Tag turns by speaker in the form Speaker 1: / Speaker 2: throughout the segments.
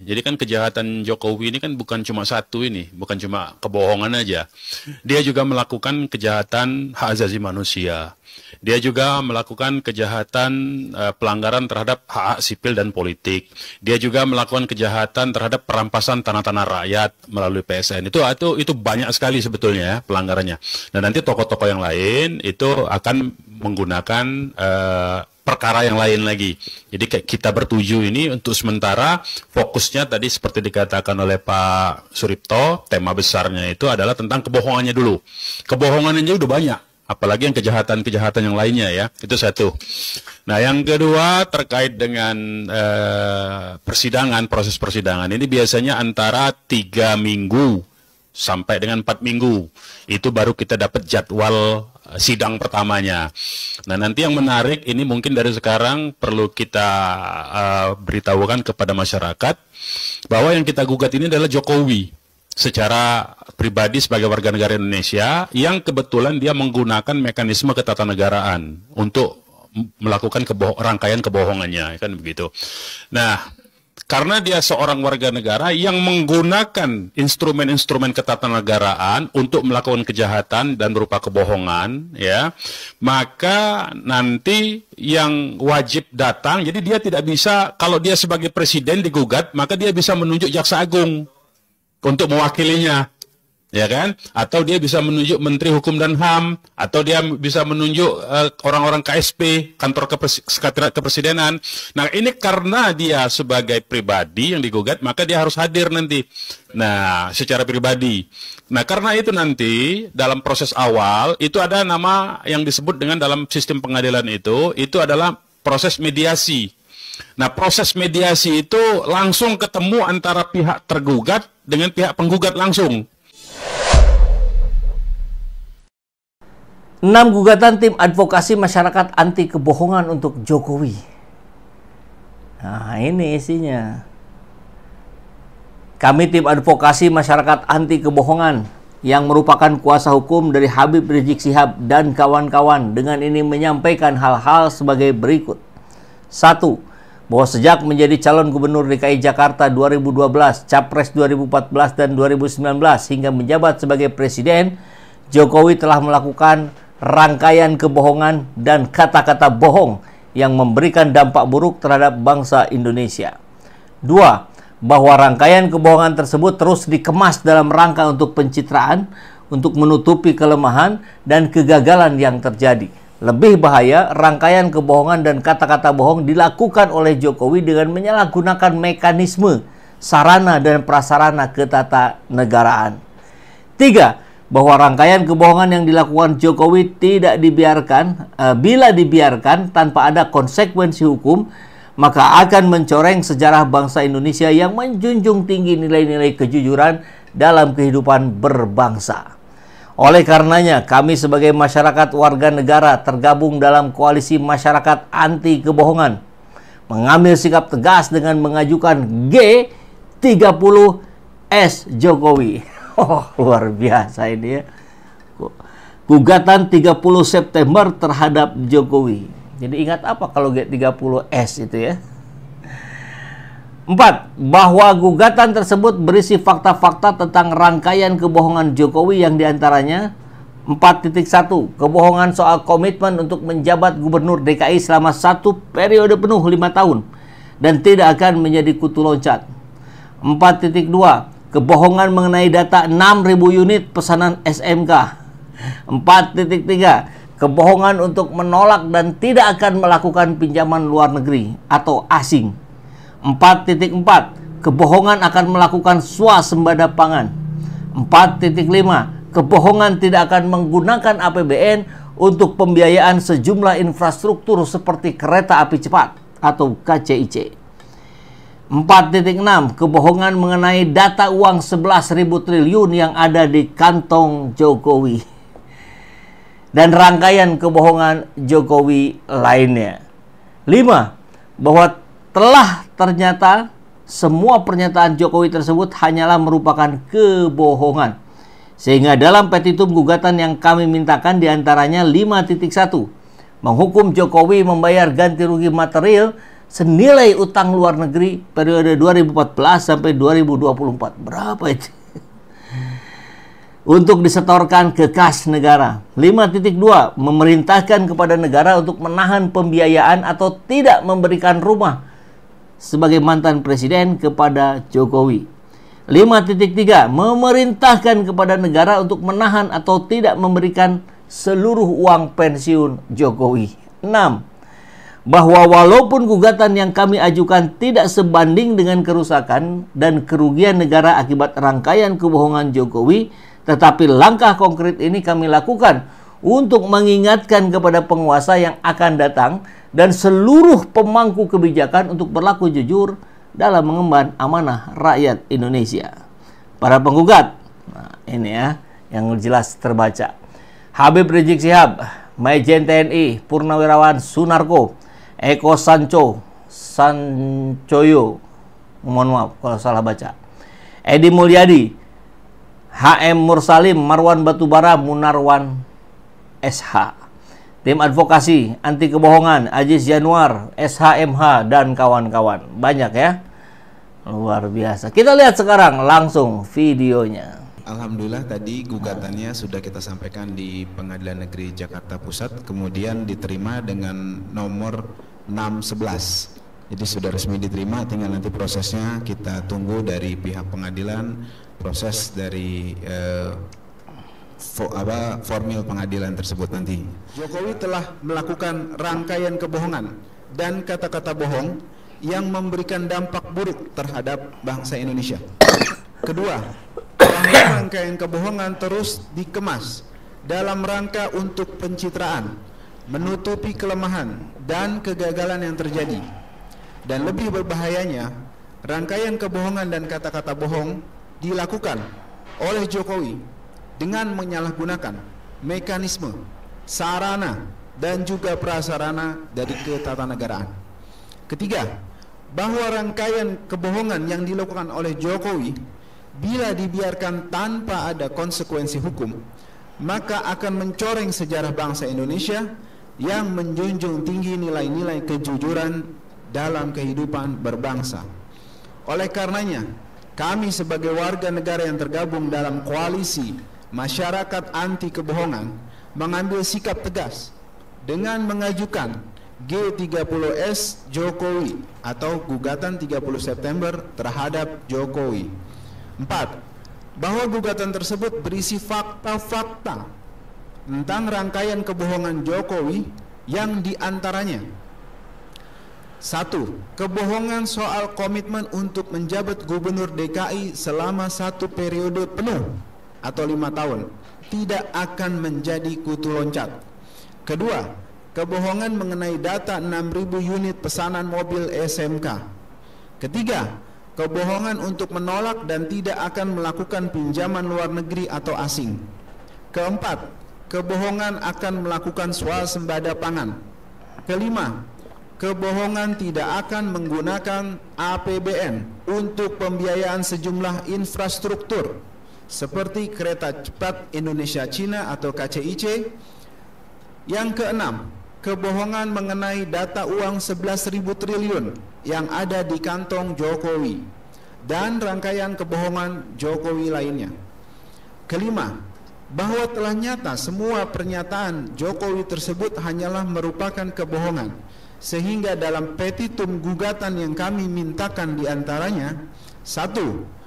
Speaker 1: Jadi kan kejahatan Jokowi ini kan bukan cuma satu ini, bukan cuma kebohongan aja. Dia juga melakukan kejahatan hak asasi manusia. Dia juga melakukan kejahatan pelanggaran terhadap hak sipil dan politik. Dia juga melakukan kejahatan terhadap perampasan tanah-tanah rakyat melalui PSN. Itu banyak sekali sebetulnya ya pelanggarannya. Dan nanti tokoh-tokoh yang lain itu akan menggunakan perkara yang lain lagi. Jadi kayak kita bertuju ini untuk sementara fokusnya tadi seperti dikatakan oleh Pak Suripto, tema besarnya itu adalah tentang kebohongannya dulu. Kebohongannya udah banyak, apalagi yang kejahatan-kejahatan yang lainnya ya. Itu satu. Nah, yang kedua terkait dengan persidangan, proses persidangan ini biasanya antara 3 minggu sampai dengan 4 minggu. Itu baru kita dapat jadwal sidang pertamanya. Nah, nanti yang menarik ini mungkin dari sekarang perlu kita beritahukan kepada masyarakat bahwa yang kita gugat ini adalah Jokowi secara pribadi sebagai warga negara Indonesia yang kebetulan dia menggunakan mekanisme ketatanegaraan untuk melakukan rangkaian kebohongannya, kan begitu. Nah, karena dia seorang warga negara yang menggunakan instrumen-instrumen ketatanegaraan untuk melakukan kejahatan dan berupa kebohongan, ya, maka nanti yang wajib datang, jadi dia tidak bisa, kalau dia sebagai presiden digugat, maka dia bisa menunjuk jaksa agung untuk mewakilinya, ya kan? Atau dia bisa menunjuk Menteri Hukum dan HAM, atau dia bisa menunjuk orang-orang KSP, kantor sekretariat kepresidenan. Nah, ini karena dia sebagai pribadi yang digugat, maka dia harus hadir nanti. Nah, secara pribadi. Nah, karena itu nanti dalam proses awal itu ada nama yang disebut dengan dalam sistem pengadilan itu adalah proses mediasi. Nah, proses mediasi itu langsung ketemu antara pihak tergugat dengan pihak penggugat langsung.
Speaker 2: 6 gugatan tim advokasi masyarakat anti kebohongan untuk Jokowi. Nah, ini isinya. Kami tim advokasi masyarakat anti kebohongan yang merupakan kuasa hukum dari Habib Rizik Syihab dan kawan-kawan dengan ini menyampaikan hal-hal sebagai berikut. 1. Bahwa sejak menjadi calon gubernur DKI Jakarta 2012, Capres 2014 dan 2019 hingga menjabat sebagai presiden, Jokowi telah melakukan rangkaian kebohongan dan kata-kata bohong yang memberikan dampak buruk terhadap bangsa Indonesia. 2. Bahwa rangkaian kebohongan tersebut terus dikemas dalam rangka untuk pencitraan, untuk menutupi kelemahan dan kegagalan yang terjadi. Lebih bahaya, rangkaian kebohongan dan kata-kata bohong dilakukan oleh Jokowi dengan menyalahgunakan mekanisme, sarana dan prasarana ketatanegaraan. 3. Bahwa rangkaian kebohongan yang dilakukan Jokowi tidak dibiarkan, bila dibiarkan tanpa ada konsekuensi hukum, maka akan mencoreng sejarah bangsa Indonesia yang menjunjung tinggi nilai-nilai kejujuran dalam kehidupan berbangsa. Oleh karenanya, kami sebagai masyarakat warga negara tergabung dalam koalisi masyarakat anti kebohongan, mengambil sikap tegas dengan mengajukan G30S Jokowi. Oh, luar biasa ini ya. Gugatan 30 September terhadap Jokowi. Jadi ingat apa kalau G30S itu ya. 4. Bahwa gugatan tersebut berisi fakta-fakta tentang rangkaian kebohongan Jokowi yang diantaranya 4.1. Kebohongan soal komitmen untuk menjabat gubernur DKI selama 1 periode penuh 5 tahun dan tidak akan menjadi kutu loncat. 4.2. Kebohongan mengenai data 6.000 unit pesanan SMK. 4.3. Kebohongan untuk menolak dan tidak akan melakukan pinjaman luar negeri atau asing. 4.4. Kebohongan akan melakukan swasembada pangan. 4.5. Kebohongan tidak akan menggunakan APBN untuk pembiayaan sejumlah infrastruktur seperti kereta api cepat atau KCIC. 4.6. Kebohongan mengenai data uang 11.000 triliun yang ada di kantong Jokowi. Dan rangkaian kebohongan Jokowi lainnya. 5. Bahwa telah ternyata semua pernyataan Jokowi tersebut hanyalah merupakan kebohongan. Sehingga dalam petitum gugatan yang kami mintakan diantaranya 5.1. Menghukum Jokowi membayar ganti rugi material senilai utang luar negeri periode 2014 sampai 2024. Berapa itu? Untuk disetorkan ke kas negara. 5.2, memerintahkan kepada negara untuk menahan pembiayaan atau tidak memberikan rumah sebagai mantan presiden kepada Jokowi. 5.3, memerintahkan kepada negara untuk menahan atau tidak memberikan seluruh uang pensiun Jokowi. 6, bahwa walaupun gugatan yang kami ajukan tidak sebanding dengan kerusakan dan kerugian negara akibat rangkaian kebohongan Jokowi, tetapi langkah konkret ini kami lakukan untuk mengingatkan kepada penguasa yang akan datang dan seluruh pemangku kebijakan untuk berlaku jujur dalam mengemban amanah rakyat Indonesia. Para penggugat, nah ini ya yang jelas terbaca. Habib Rizik Syihab, Majen TNI, Purnawirawan Sunarko, Eko Sancoyo, mohon maaf kalau salah baca, Edi Mulyadi, HM Mursalim, Marwan Batubara, Munarwan SH. Tim advokasi anti kebohongan, Aziz Januar, SHMH, dan kawan-kawan. Banyak ya. Luar biasa. Kita lihat sekarang langsung videonya.
Speaker 3: Alhamdulillah tadi gugatannya sudah kita sampaikan di Pengadilan Negeri Jakarta Pusat, kemudian diterima dengan nomor 611. Jadi sudah resmi diterima, tinggal nanti prosesnya kita tunggu dari pihak pengadilan, proses dari formil pengadilan tersebut nanti. Jokowi telah melakukan rangkaian kebohongan dan kata-kata bohong yang memberikan dampak buruk terhadap bangsa Indonesia. Kedua, bahwa rangkaian kebohongan terus dikemas dalam rangka untuk pencitraan, menutupi kelemahan dan kegagalan yang terjadi. Dan lebih berbahayanya, rangkaian kebohongan dan kata-kata bohong dilakukan oleh Jokowi dengan menyalahgunakan mekanisme, sarana, dan juga prasarana dari ketatanegaraan. Ketiga, bahwa rangkaian kebohongan yang dilakukan oleh Jokowi bila dibiarkan tanpa ada konsekuensi hukum, maka akan mencoreng sejarah bangsa Indonesia yang menjunjung tinggi nilai-nilai kejujuran dalam kehidupan berbangsa. Oleh karenanya, kami sebagai warga negara yang tergabung dalam koalisi masyarakat anti kebohongan mengambil sikap tegas dengan mengajukan G30S Jokowi atau gugatan 30 September terhadap Jokowi. 4. Bahwa gugatan tersebut berisi fakta-fakta tentang rangkaian kebohongan Jokowi yang diantaranya: 1. Kebohongan soal komitmen untuk menjabat gubernur DKI selama 1 periode penuh atau 5 tahun tidak akan menjadi kutu loncat. Kedua, kebohongan mengenai data 6.000 unit pesanan mobil SMK. Ketiga, kebohongan untuk menolak dan tidak akan melakukan pinjaman luar negeri atau asing. Keempat, kebohongan akan melakukan swasembada pangan. Kelima, kebohongan tidak akan menggunakan APBN untuk pembiayaan sejumlah infrastruktur seperti kereta cepat Indonesia-Cina atau KCIC. Yang keenam, kebohongan mengenai data uang 11.000 triliun yang ada di kantong Jokowi dan rangkaian kebohongan Jokowi lainnya. Kelima, bahwa telah nyata semua pernyataan Jokowi tersebut hanyalah merupakan kebohongan, sehingga dalam petitum gugatan yang kami mintakan diantaranya: 1.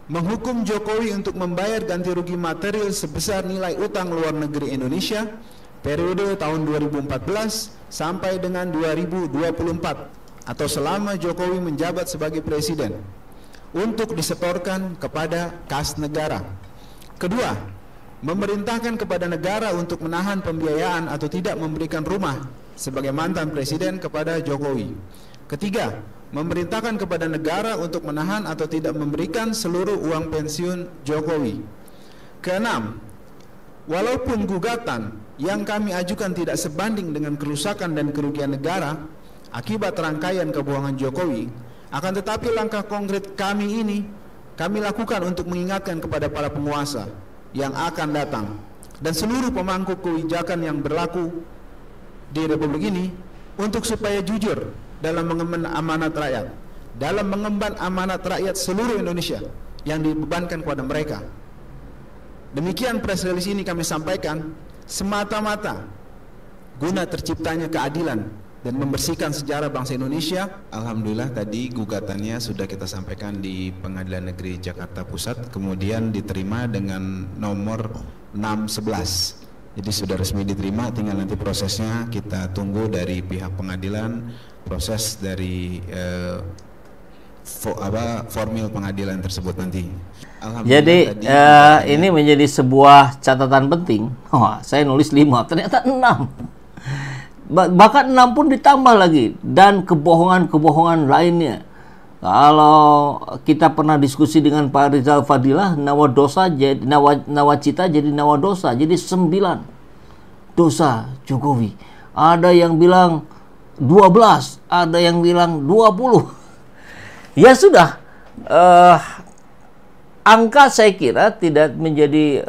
Speaker 3: Menghukum Jokowi untuk membayar ganti rugi material sebesar nilai utang luar negeri Indonesia periode tahun 2014 sampai dengan 2024 atau selama Jokowi menjabat sebagai presiden untuk disetorkan kepada kas negara. Kedua, memerintahkan kepada negara untuk menahan pembiayaan atau tidak memberikan rumah sebagai mantan presiden kepada Jokowi. Ketiga, memerintahkan kepada negara untuk menahan atau tidak memberikan seluruh uang pensiun Jokowi. Keenam, walaupun gugatan yang kami ajukan tidak sebanding dengan kerusakan dan kerugian negara akibat rangkaian kebohongan Jokowi, akan tetapi langkah konkret kami ini kami lakukan untuk mengingatkan kepada para penguasa yang akan datang dan seluruh pemangku kebijakan yang berlaku di Republik ini untuk supaya jujur dalam mengemban amanat rakyat, dalam mengemban amanat rakyat seluruh Indonesia yang dibebankan kepada mereka. Demikian press release ini kami sampaikan semata-mata guna terciptanya keadilan dan membersihkan sejarah bangsa Indonesia.
Speaker 4: Alhamdulillah tadi gugatannya sudah kita sampaikan di Pengadilan Negeri Jakarta Pusat, kemudian diterima dengan nomor 611. Jadi sudah resmi diterima, tinggal nanti prosesnya kita tunggu dari pihak pengadilan, proses dari formil pengadilan tersebut nanti.
Speaker 2: Jadi ini menjadi sebuah catatan penting. Saya nulis 5, ternyata 6. Bahkan 6 pun ditambah lagi, dan kebohongan-kebohongan lainnya. Kalau kita pernah diskusi dengan Pak Rizal Fadilah, nawadosa jadi nawacita jadi nawadosa, jadi 9 dosa Jokowi. Ada yang bilang 12, ada yang bilang 20. Ya sudah, angka saya kira tidak menjadi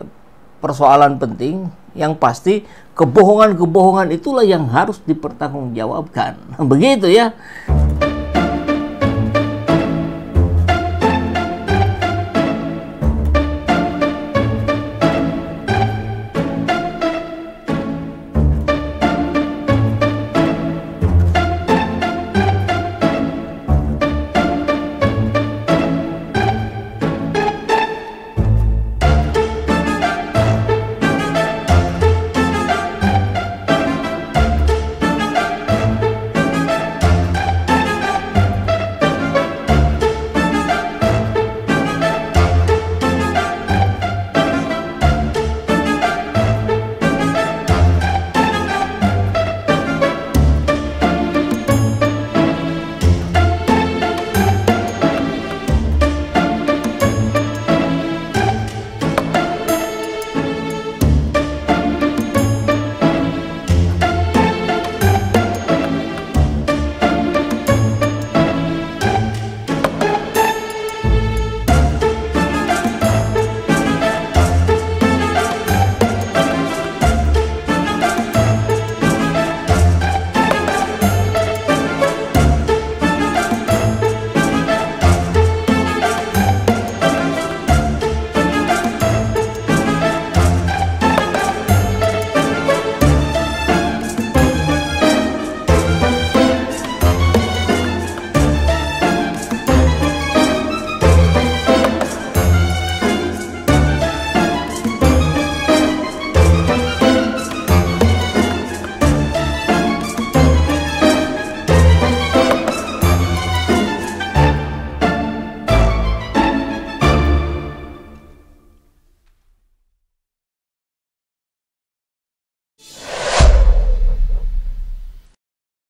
Speaker 2: persoalan penting. Yang pasti kebohongan-kebohongan itulah yang harus dipertanggungjawabkan. Begitu ya.